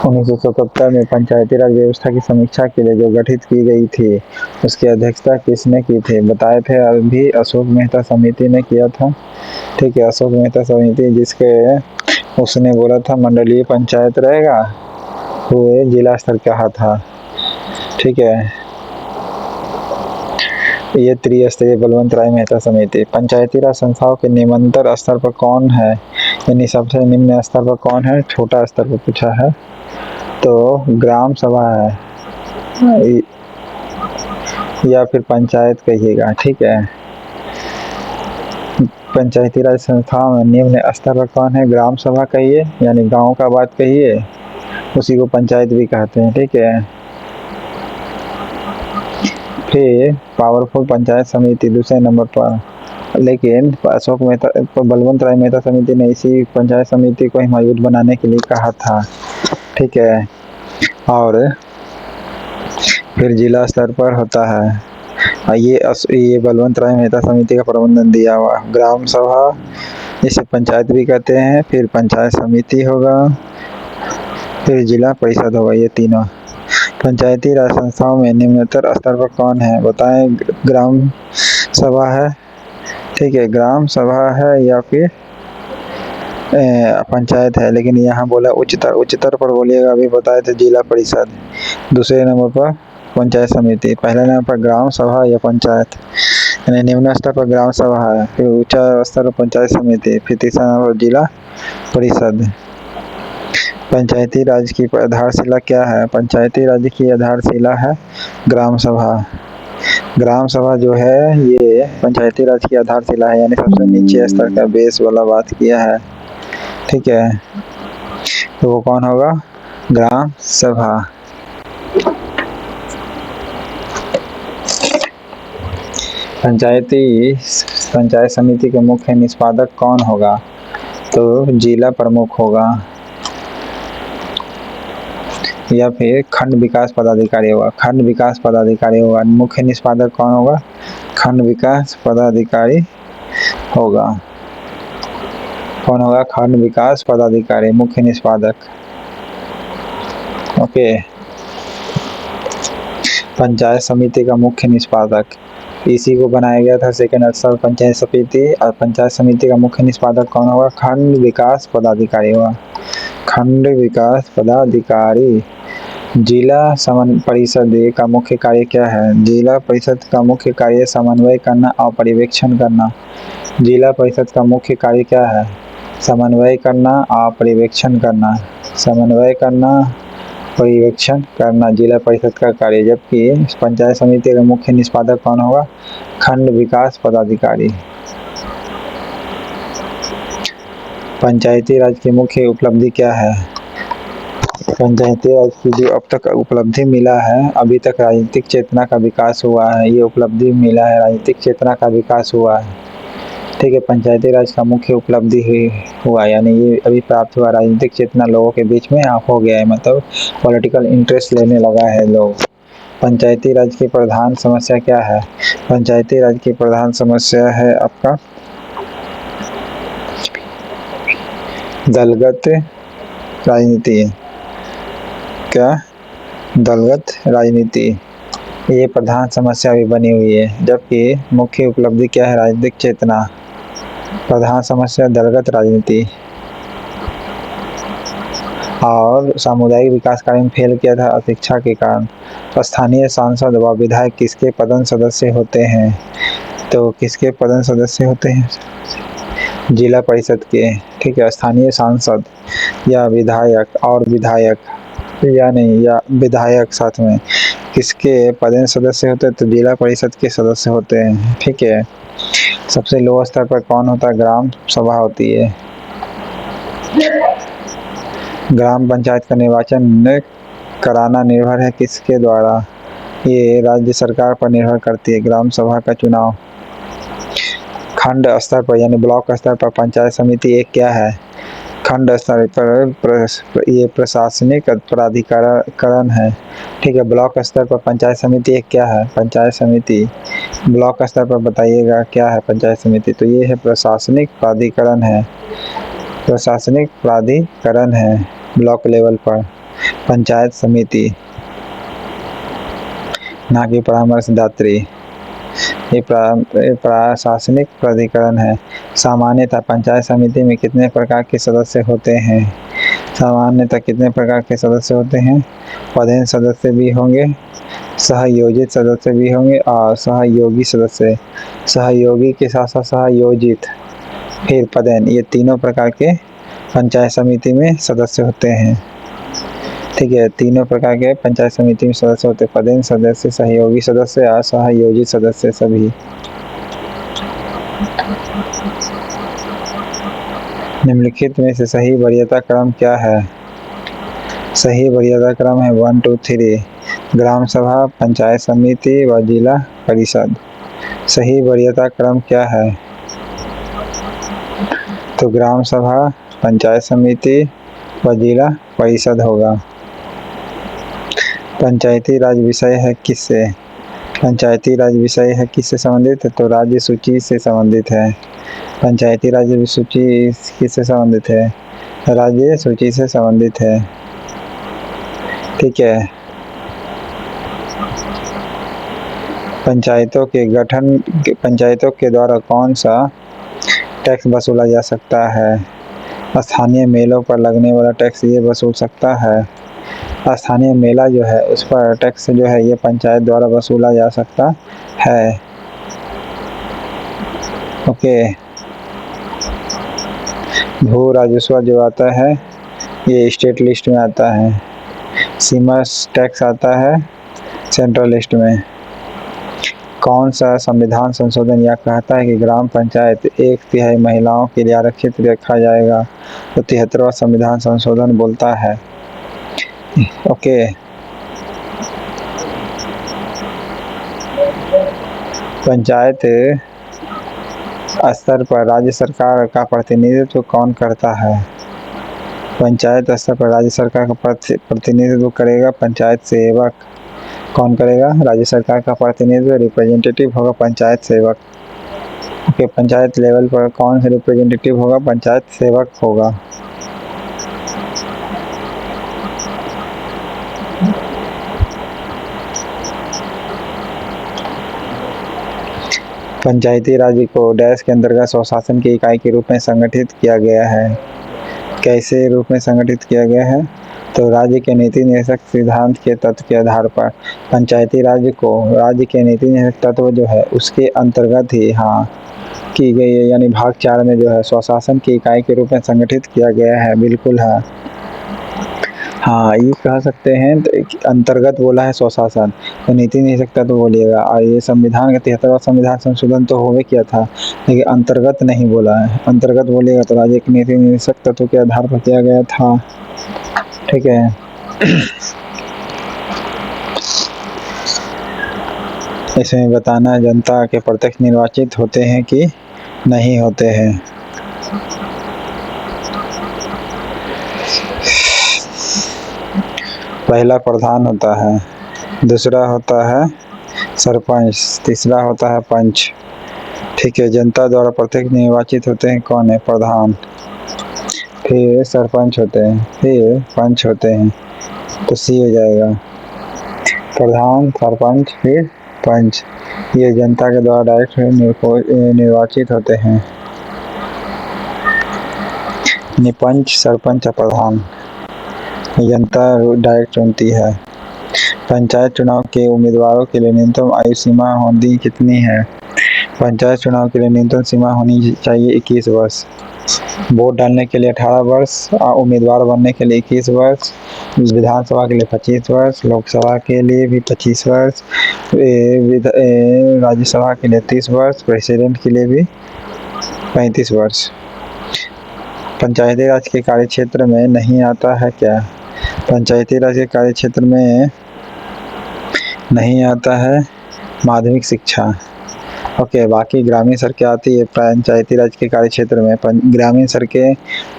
1977 में पंचायती राज व्यवस्था की समीक्षा के लिए जो गठित की गई थी, उसकी अध्यक्षता किसने की थी? बताए थे अभी, अशोक मेहता समिति ने किया था। ठीक है, अशोक मेहता समिति, जिसके उसने बोला था मंडलीय पंचायत रहेगा, वो जिला स्तर कहा था। ठीक है, ये त्रिस्तरीय बलवंत राय मेहता समिति। पंचायती राज संस्थाओं के निम्नतर स्तर पर कौन है, यानी सबसे निम्न स्तर पर कौन है? छोटा स्तर पर पूछा है तो ग्राम सभा है या फिर पंचायत कहिएगा। ठीक है, पंचायती राज संस्थाओं में निम्न स्तर पर कौन है? ग्राम सभा कहिए, यानी गांव का बात कहिए, उसी को पंचायत भी कहते हैं। ठीक है, फिर पावरफुल पंचायत समिति दूसरे नंबर पर, लेकिन अशोक मेहता, बलवंत राय मेहता समिति ने इसी पंचायत समिति को मजबूत बनाने के लिए कहा था। ठीक है, और फिर जिला स्तर पर होता है ये बलवंत राय मेहता समिति का प्रबंधन दिया हुआ। ग्राम सभा, जिसे पंचायत भी कहते हैं, फिर पंचायत समिति होगा, फिर जिला परिषद होगा। ये तीनों पंचायती राज संस्थाओं में निम्नतर स्तर पर कौन है? बताएं। ग्राम सभा है। ठीक है, ग्राम सभा है या फिर पंचायत है, लेकिन यहाँ बोला उच्चतर पर बोलिएगा। अभी बताए थे जिला परिषद। दूसरे नंबर पर पंचायत समिति, पहले नंबर पर ग्राम सभा या पंचायत, यानी निम्न स्तर पर ग्राम सभा है, फिर उच्च स्तर पर पंचायत समिति, फिर तीसरा नंबर जिला परिषद। पंचायती राज की आधारशिला क्या है? पंचायती राज की आधारशिला है ग्राम सभा। ग्राम सभा जो है ये पंचायती राज की आधारशिला है, यानी सबसे नीचे स्तर का बेस वाला बात किया है। ठीक है, तो वो कौन होगा? ग्राम सभा। पंचायत समिति के मुख्य निष्पादक कौन होगा? तो जिला प्रमुख होगा या फिर खंड विकास पदाधिकारी होगा। खंड विकास पदाधिकारी होगा। मुख्य निष्पादक कौन होगा? खंड विकास पदाधिकारी होगा। कौन होगा? खंड विकास पदाधिकारी, मुख्य निष्पादक। ओके, पंचायत समिति का मुख्य निष्पादक, इसी को बनाया गया था सेकंड स्तर पंचायत समिति। और पंचायत समिति का मुख्य निष्पादक कौन होगा? खंड विकास पदाधिकारी होगा। खंड विकास पदाधिकारी। जिला परिषद का मुख्य कार्य क्या है? जिला परिषद का मुख्य कार्य समन्वय करना और पर्यवेक्षण करना। जिला परिषद का मुख्य कार्य क्या है? समन्वय करना और पर्यवेक्षण करना। समन्वय करना, पर्यवेक्षण करना जिला परिषद का कार्य। जबकि पंचायत समिति का मुख्य निष्पादक कौन होगा? खंड विकास पदाधिकारी। पंचायती राज की मुख्य उपलब्धि क्या है? पंचायती राज की जो अब तक उपलब्धि मिला है, अभी तक राजनीतिक चेतना का विकास हुआ है। ये उपलब्धि मिला है, राजनीतिक चेतना का विकास हुआ है। ठीक है, पंचायती राज का मुख्य उपलब्धि हुआ, यानी ये अभी प्राप्त हुआ। राजनीतिक चेतना लोगों के बीच में हो गया है, मतलब पॉलिटिकल इंटरेस्ट लेने लगा है लोग। पंचायती राज की प्रधान समस्या क्या है? पंचायती राज की प्रधान समस्या है आपका दलगत राजनीति। क्या? दलगत राजनीति, ये प्रधान समस्या भी बनी हुई है। जबकि मुख्य उपलब्धि क्या है? राजनीतिक चेतना। प्रधान समस्या दलगत राजनीति। और सामुदायिक विकास कार्य में फेल किया था अशिक्षा के कारण। स्थानीय सांसद व विधायक किसके पदन सदस्य होते हैं? तो किसके पदन सदस्य होते हैं? जिला परिषद के। ठीक है, स्थानीय सांसद या विधायक और विधायक या नहीं, या विधायक साथ में किसके पदन सदस्य होते हैं? तो जिला परिषद के सदस्य होते हैं। ठीक है, सबसे लो स्तर पर कौन होता है? ग्राम सभा होती है। ग्राम पंचायत का निर्वाचन कराना निर्भर है किसके द्वारा? ये राज्य सरकार पर निर्भर करती है, ग्राम सभा का चुनाव। खंड स्तर पर यानी ब्लॉक स्तर पर पंचायत समिति एक क्या है? खंड स्तर पर ये प्रशासनिक प्राधिकरण है। ठीक है, ब्लॉक स्तर पर पंचायत समिति एक क्या है? पंचायत समिति। ब्लॉक स्तर पर बताइएगा क्या है पंचायत समिति? तो ये है प्रशासनिक प्राधिकरण है। प्रशासनिक प्राधिकरण है ब्लॉक लेवल पर। पंचायत समिति, ना कि परामर्शदात्री। ये प्रशासनिक प्राधिकरण है। सामान्यतः पंचायत समिति में कितने प्रकार के सदस्य होते हैं? सामान्यतः कितने प्रकार के सदस्य होते हैं? पदेन सदस्य भी होंगे, सहयोजित सदस्य भी होंगे और सहयोगी सदस्य। सहयोगी के साथ साथ सहयोजित, फिर पदेन, ये तीनों प्रकार के पंचायत समिति में सदस्य होते हैं। ठीक है, तीनों प्रकार के पंचायत समिति में सदस्य होते हैं, पदेन सदस्य, सहयोगी सदस्य और सहयोजित सदस्य सभी। निम्नलिखित में से सही वरीयता क्रम क्या है? सही वरीयता क्रम है 1 2 3, ग्राम सभा, पंचायत समिति व जिला परिषद। सही वरीयता क्रम क्या है? तो ग्राम सभा, पंचायत समिति व जिला परिषद होगा। पंचायती राज विषय है किससे? पंचायती राज विषय है किससे संबंधित है? तो राज्य सूची से संबंधित है। पंचायती राज सूची किससे संबंधित है? राज्य सूची से संबंधित है। ठीक है। पंचायतों के गठन, पंचायतों के द्वारा कौन सा टैक्स वसूला जा सकता है? स्थानीय मेलों पर लगने वाला टैक्स ये वसूल सकता है। स्थानीय मेला जो है उस पर टैक्स जो है ये पंचायत द्वारा वसूला जा सकता है। ओके। भू राजस्व जो आता है ये स्टेट लिस्ट में आता है। सीमा टैक्स आता है सेंट्रल लिस्ट में। कौन सा संविधान संशोधन यह कहता है कि ग्राम पंचायत 1/3 महिलाओं के लिए आरक्षित रखा जाएगा? तो 73वां संविधान संशोधन बोलता है। ओके। पंचायत स्तर पर राज्य सरकार का प्रतिनिधित्व कौन करता है? पंचायत स्तर पर राज्य सरकार का प्रतिनिधित्व करेगा पंचायत सेवक। कौन करेगा? राज्य सरकार का प्रतिनिधित्व रिप्रेजेंटेटिव होगा पंचायत सेवक। ओके, पंचायत लेवल पर कौन सा रिप्रेजेंटेटिव होगा? पंचायत सेवक होगा। पंचायती राज को डैश के अंतर्गत स्वशासन की इकाई के रूप में संगठित किया गया है। कैसे रूप में संगठित किया गया है? तो राज्य के नीति निर्देशक सिद्धांत के तत्व के आधार पर पंचायती राज को राज्य के नीति निर्देशक तत्व जो है उसके अंतर्गत ही की गई है, यानी भाग 4 में जो है स्वशासन की इकाई के रूप में संगठित किया गया है। बिल्कुल है। हाँ, ये कह सकते हैं तो अंतर्गत बोला है स्वशासन, तो नीति निर्देशक तत्व बोलिएगा। और ये संविधान का 73वां संविधान संशोधन तो हो किया था, लेकिन अंतर्गत नहीं बोला है। अंतर्गत बोलिएगा तो राज्य के नीति निर्देशक तत्व के आधार पर किया गया था। ठीक है। इसमें बताना जनता के प्रत्यक्ष निर्वाचित होते हैं कि नहीं होते हैं। पहला प्रधान होता है, दूसरा होता है सरपंच, तीसरा होता है पंच। ठीक है। जनता द्वारा प्रत्यक्ष निर्वाचित होते हैं कौन है? प्रधान, फिर सरपंच होते हैं, फिर पंच होते हैं। तो सी हो जाएगा। प्रधान, सरपंच, फिर पंच, ये जनता के द्वारा डायरेक्ट निर्वाचित होते हैं। निपंच, सरपंच और प्रधान जनता डायरेक्ट चुनती है। पंचायत चुनाव के उम्मीदवारों के लिए न्यूनतम आयु सीमा होनी कितनी है? पंचायत चुनाव के लिए न्यूनतम सीमा होनी चाहिए 21 वर्ष। वोट डालने के लिए 18 वर्ष, उम्मीदवार बनने के लिए 21 वर्ष, विधानसभा के लिए 25 वर्ष, लोकसभा के लिए भी 25 वर्ष, राज्यसभा के लिए 30 वर्ष, प्रेसिडेंट के लिए भी 35 वर्ष। पंचायती राज के कार्यक्षेत्र में नहीं आता है क्या? पंचायती राज के कार्यक्षेत्र में नहीं आता है माध्यमिक शिक्षा। ओके, बाकी ग्रामीण सड़कें आती है पंचायती राज के कार्यक्षेत्र में। ग्रामीण सड़कें,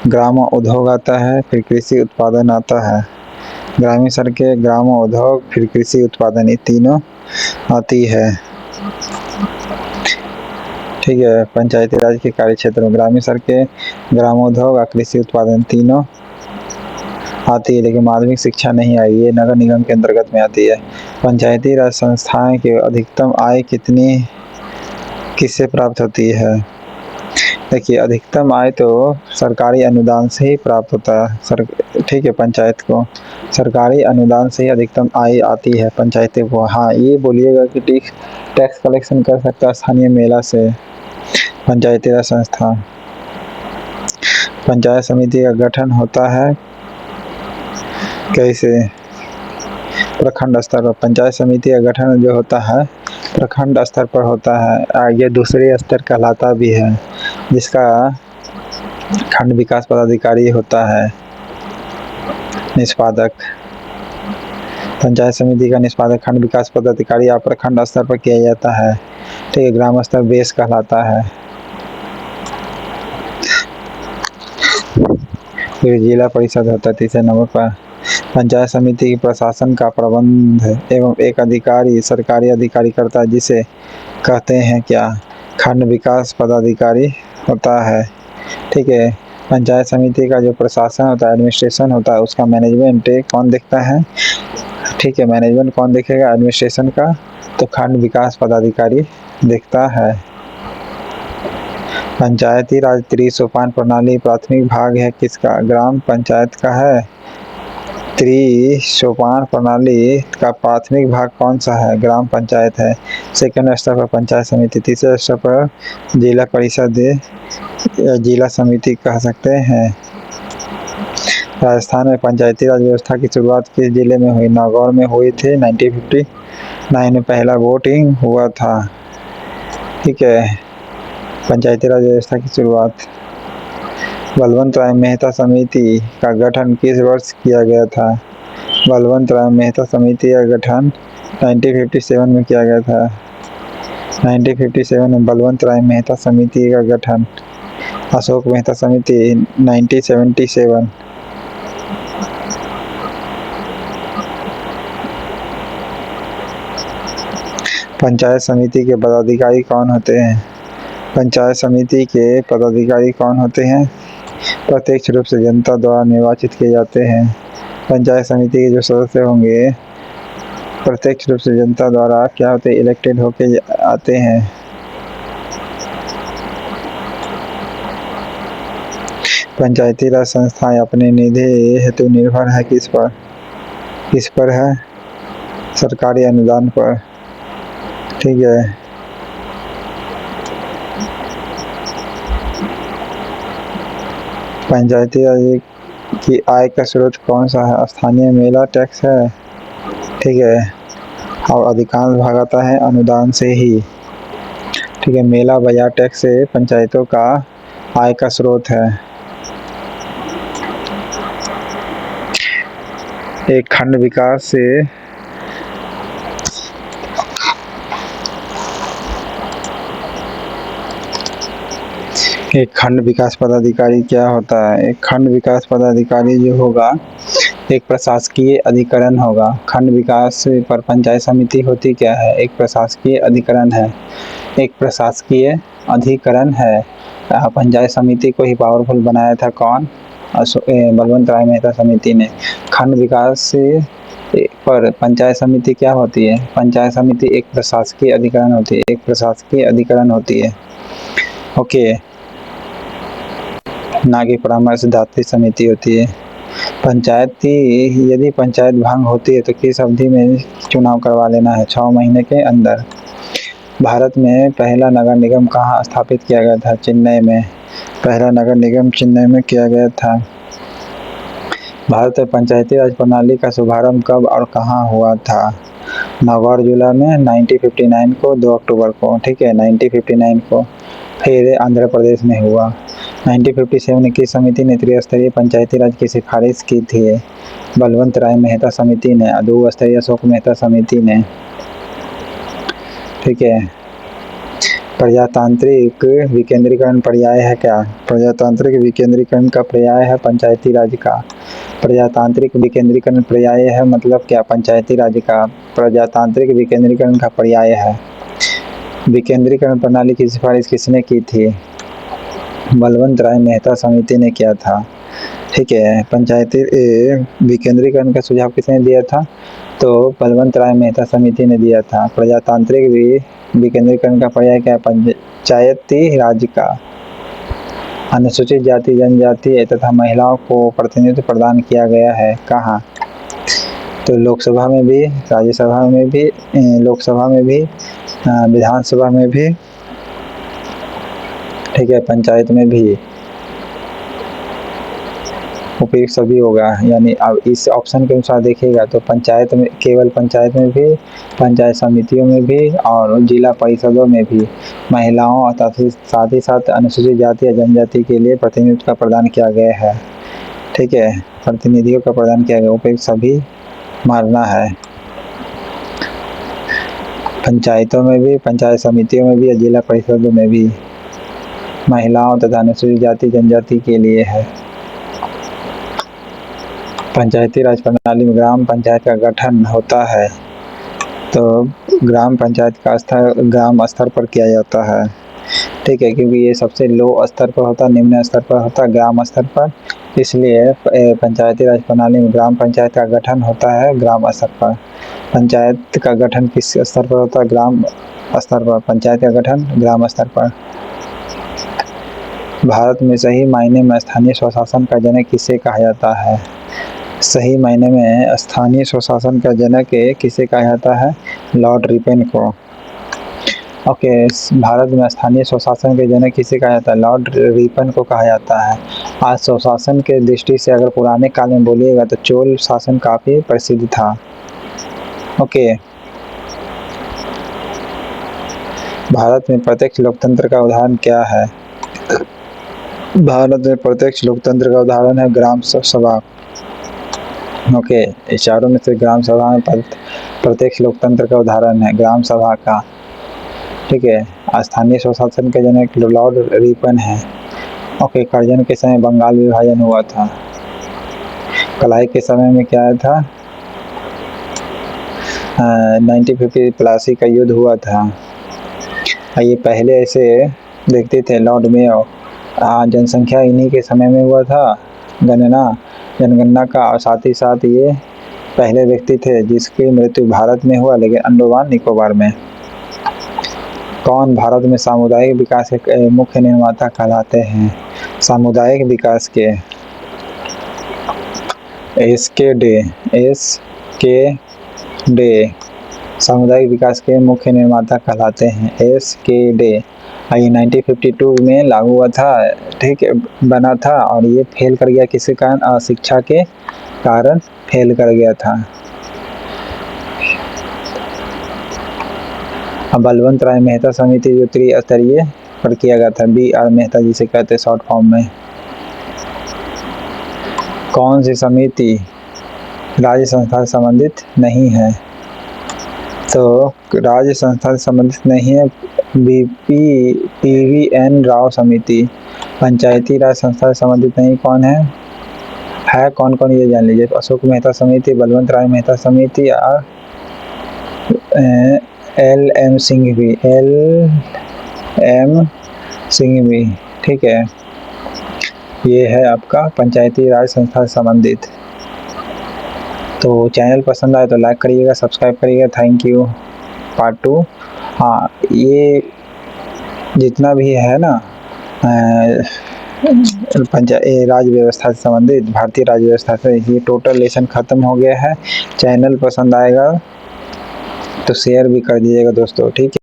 ग्राम उद्योग आता है, फिर कृषि उत्पादन आता है। ग्रामीण सड़कें, ग्राम उद्योग, फिर कृषि उत्पादन, ये तीनों आती है। ठीक है। पंचायती राज के कार्यक्षेत्र में ग्रामीण सड़कें, ग्रामोद्योग और कृषि उत्पादन तीनों आती है, लेकिन माध्यमिक शिक्षा नहीं आई, ये नगर निगम के अंतर्गत में आती है। पंचायती राज संस्थाएं की अधिकतम आय कितनी किससे प्राप्त होती है? देखिए, अधिकतम आय तो सरकारी अनुदान से ही प्राप्त होता है। ठीक है, पंचायत को सरकारी अनुदान से ही अधिकतम आय आती है पंचायती को। हाँ, ये बोलिएगा कि टैक्स कलेक्शन कर सकता है स्थानीय मेला से पंचायती राज संस्था। पंचायत समिति का गठन होता है कैसे? प्रखंड स्तर पर। पंचायत समिति का गठन जो होता है प्रखंड स्तर पर होता है। ये दूसरे स्तर कहलाता भी है, जिसका खंड विकास पदाधिकारी होता है निष्पादक। पंचायत समिति का निष्पादक खंड विकास पदाधिकारी या प्रखंड स्तर पर किया जाता है। ठीक है, ग्राम स्तर बेस कहलाता है। फिर जिला परिषद होता है तीसरे नंबर पर। पंचायत समिति की प्रशासन का प्रबंध एवं एक अधिकारी सरकारी अधिकारी करता है, जिसे कहते हैं क्या? खंड विकास पदाधिकारी होता है। ठीक है, पंचायत समिति का जो प्रशासन होता है, एडमिनिस्ट्रेशन होता है, उसका मैनेजमेंट कौन देखता है? ठीक है, मैनेजमेंट कौन देखेगा एडमिनिस्ट्रेशन का? तो खंड विकास पदाधिकारी देखता है। पंचायती राज त्रिसोपान प्रणाली प्राथमिक भाग है किसका? ग्राम पंचायत का है। त्रिसोपान प्रणाली का प्राथमिक भाग कौन सा है? ग्राम पंचायत है। सेकंड स्तर पर पंचायत समिति, तीसरे स्तर पर जिला परिषद या जिला समिति कह सकते हैं। राजस्थान में पंचायती राज व्यवस्था की शुरुआत किस जिले में हुई? नागौर में हुई थी। 1959 में पहला वोटिंग हुआ था। ठीक है, पंचायती राज व्यवस्था की शुरुआत। बलवंत राय मेहता समिति का गठन किस वर्ष किया गया था? बलवंत राय मेहता समिति का गठन 1957 में किया गया था। 1957 में बलवंत राय मेहता समिति का गठन। अशोक मेहता समिति 1977। पंचायत समिति के पदाधिकारी कौन होते हैं? पंचायत समिति के पदाधिकारी कौन होते हैं? प्रत्यक्ष रूप से जनता द्वारा निर्वाचित किए जाते हैं। पंचायत समिति के जो सदस्य होंगे प्रत्यक्ष रूप से जनता द्वारा क्या होते हैं? इलेक्टेड होके आते हैं। पंचायती राज संस्थाएं अपने निधि हेतु निर्भर है किस पर? किस पर है? सरकारी अनुदान पर। ठीक है, पंचायती राज की आय का स्रोत कौन सा है? स्थानीय मेला टैक्स है। ठीक है, और अधिकांश भाग आता है अनुदान से ही। ठीक है, मेला बाजार टैक्स से पंचायतों का आय का स्रोत है। एक खंड विकास से एक खंड विकास पदाधिकारी क्या होता है? एक खंड विकास पदाधिकारी जो होगा एक प्रशासकीय अधिकरण होगा। खंड विकास पर पंचायत समिति होती क्या है? एक प्रशासकीय अधिकरण है। एक प्रशासकीय अधिकरण है। पंचायत समिति को ही पावरफुल बनाया था कौन? बलवंत राय मेहता समिति ने। खंड विकास पर पंचायत समिति क्या होती है? पंचायत समिति एक प्रशासकीय अधिकरण होती है। एक प्रशासकीय अधिकरण होती है। ओके, ना कि परामर्शदात्री समिति होती है। यदि पंचायत भंग होती है तो किस अवधि में चुनाव करवा लेना है? 6 महीने के अंदर। भारत में पहला नगर निगम कहाँ स्थापित किया गया था? चेन्नई में। पहला नगर निगम चेन्नई में किया गया था। भारत में पंचायती राज प्रणाली का शुभारंभ कब और कहाँ हुआ था? नागौर जिला में 1959 को 2 अक्टूबर को। ठीक है, 1959 को। फिर आंध्र प्रदेश में हुआ। 1957 की समिति ने त्रिस्तरीय पंचायती राज की सिफारिश की थी। बलवंत राय मेहता समिति ने। 2 स्तरीय अशोक मेहता समिति ने। ठीक है, प्रजातांत्रिक विकेंद्रीकरण पर्याय है क्या? प्रजातांत्रिक विकेंद्रीकरण का पर्याय है पंचायती राज का। प्रजातांत्रिक विकेंद्रीकरण पर्याय है मतलब क्या? पंचायती राज का प्रजातांत्रिक विकेंद्रीकरण का पर्याय है। विकेंद्रीकरण प्रणाली की सिफारिश किसने की थी? बलवंत राय मेहता समिति ने किया था। ठीक है। पंचायती विकेंद्रीकरण का सुझाव किसने दिया था? तो बलवंत राय मेहता समिति ने दिया था। प्रजातांत्रिक विकेंद्रीकरण का पर्याय क्या है? पंचायती राज का। अनुसूचित जाति जनजाति तथा महिलाओं को प्रतिनिधित्व प्रदान किया गया है कहाँ? तो लोकसभा में भी, राज्यसभा में भी, लोकसभा में भी, विधानसभा में भी, ठीक है, पंचायत में भी। उपयुक्त सभी होगा, यानी अब इस ऑप्शन के अनुसार देखिएगा तो पंचायत में, केवल पंचायत में भी, पंचायत समितियों में भी और जिला परिषदों में भी महिलाओं तथा साथ ही साथ अनुसूचित जाति या जनजाति के लिए प्रतिनिधित्व का प्रदान किया गया है। ठीक है, प्रतिनिधियों का प्रदान किया गया, उपयुक्त सभी मानना है। पंचायतों में भी, पंचायत समितियों में भी या जिला परिषदों में भी महिलाओं तथा अनुसूचित जाति जनजाति के लिए है। पंचायती राज प्रणाली में ग्राम पंचायत का गठन होता है, तो ग्राम पंचायत का स्तर ग्राम स्तर पर किया जाता है। ठीक है, क्योंकि ये सबसे लो स्तर पर होता है, निम्न स्तर पर होता है ग्राम स्तर पर, इसलिए पंचायती राज प्रणाली में ग्राम पंचायत का गठन होता है ग्राम स्तर पर। पंचायत का गठन किस स्तर पर होता है? ग्राम स्तर पर। पंचायत का गठन ग्राम स्तर पर। भारत में सही मायने में स्थानीय स्वशासन का जनक किसे कहा जाता है? सही मायने में स्थानीय स्वशासन का जनक किसे कहा जाता है? लॉर्ड रिपन को। ओके, भारत में स्थानीय स्वशासन के जनक किसे कहा जाता है? लॉर्ड रिपन को कहा जाता है। आज स्वशासन के दृष्टि से अगर पुराने काल में बोलिएगा तो चोल शासन काफी प्रसिद्ध था। ओके, भारत में प्रत्यक्ष लोकतंत्र का उदाहरण क्या है? भारत में प्रत्यक्ष लोकतंत्र का उदाहरण है ग्राम सभा। ओके, इस चारों में से ग्राम सभा में प्रत्यक्ष लोकतंत्र का उदाहरण है ग्राम सभा का। ठीक है, स्थानीय स्वशासन के जनक लॉर्ड रिपन है। ओके, कर्जन के समय बंगाल विभाजन हुआ था। कलाई के समय में क्या था? 1950 प्लासी का युद्ध हुआ था। ये पहले ऐसे देखते थे लॉर्ड मेयो। जनसंख्या इन्हीं के समय में हुआ था, जनगणना का, और साथ ही साथ ये पहले व्यक्ति थे जिसकी मृत्यु भारत में हुआ, लेकिन अंडमान निकोबार में। कौन भारत में सामुदायिक विकास के मुख्य निर्माता कहलाते हैं? सामुदायिक विकास के एस.के.डे सामुदायिक विकास के मुख्य निर्माता कहलाते हैं। एस.के.डे। ये 1952 में लागू हुआ था। ठीक है, बना था, और ये फेल कर गया किसी कारण? अशिक्षा के कारण फेल कर गया था। बलवंत राय मेहता समिति जो त्रिस्तरीय पर किया गया था, B.R. मेहता जिसे कहते हैं शॉर्ट फॉर्म में। कौन सी समिति राज्य संस्था से संबंधित नहीं है? तो राज्य संस्था से संबंधित नहीं है PVN राव समिति। पंचायती राज संस्था से संबंधित नहीं कौन है कौन कौन, ये जान लीजिए। अशोक मेहता समिति, बलवंत राय मेहता समिति और LM सिंघवी। ठीक है, ये है आपका पंचायती राज संस्था से संबंधित। तो चैनल पसंद आए तो लाइक करिएगा, सब्सक्राइब करिएगा। Thank you. पार्ट 2। हाँ, ये जितना भी है ना राज्य व्यवस्था से संबंधित, भारतीय राज्य व्यवस्था से, ये टोटल लेसन खत्म हो गया है। चैनल पसंद आएगा तो शेयर भी कर दीजिएगा दोस्तों। ठीक है।